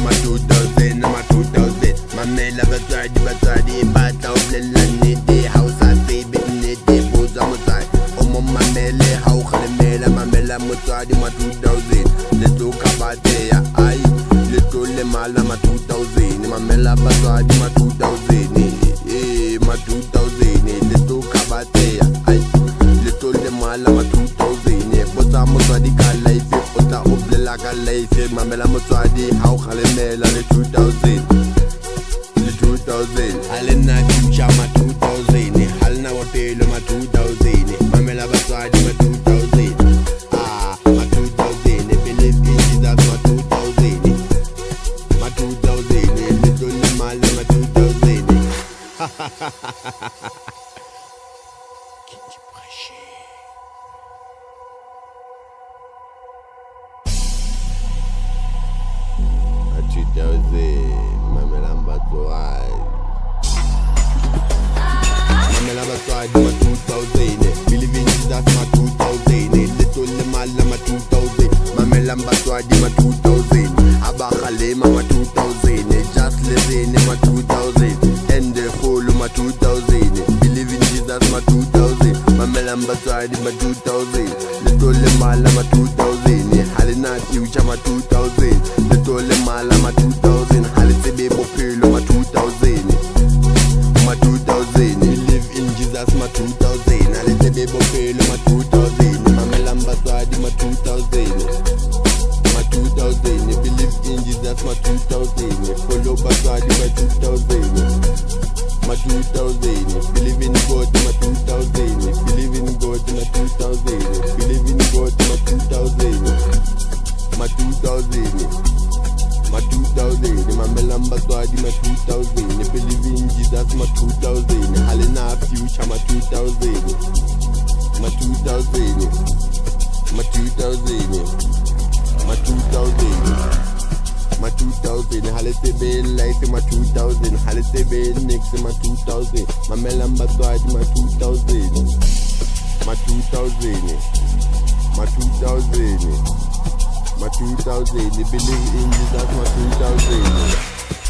ma 2000, ma 2000. Mamela batswadi ba tla o bolella nnete ha o sa tsebe nnete botsa motswadi o mo mamele ha o kgalemela mamela motswadi ma 2000 le tlo kabateya ai le tlo le mala ma 2000 mamela batswadi ma 2000 ma 2000 le tlo kabateya ai le tlo le mala ma 2000 botsa motswadi ka life o tla o bolella ka life mamela motswadi ha o kgalemela le 2000 Halina future ma 2000 Halina wapelo ma 2000 Mamela batswadi ma 2000 ma 2000 Believe in Jesus ma 2000 Ma 2000 Little Male ma 2000 Kinji Brashi Ma 2000 Mamela batswadi Mamela batswadi ma 2000 Believe in Jesus ma 2000 Little mala ma 2000 Mamela batswadi ma 2000 Abakhalema ma 2000 Just living ma 2000 And the full ma 2000 Believe in Jesus ma 2000 Mamela batswadi ma 2000 Little mala ma 2000 Halina future ma 2000 Little mala ma 2000 Halisebe bophelo ma 2000 Ma 2000 Believe in Jesus ma 2000 Halisebe bophelo ma 2000 Mamela batswadi ma 2000 Ma 2000 Believe in Jesus ma 2000 Follow batswadi ma 2000 Ma 2000 Believe in God ma 2000 Believe in God ma 2000 Believe in God ma 2000 Ma 2000 Ma 2000 Mamela batswadi ma 2000 Believe in Jesus ma 2000 Halina future ma 2000 Ma 2000 Ma 2000 Ma 2000 Ma 2000 Halisebe life ma 2000 Halisebe next ma 2000 Mamela batswadi ma 2000 Ma 2000 Ma 2000 Ma 2000 Believe in Jesus ma 2000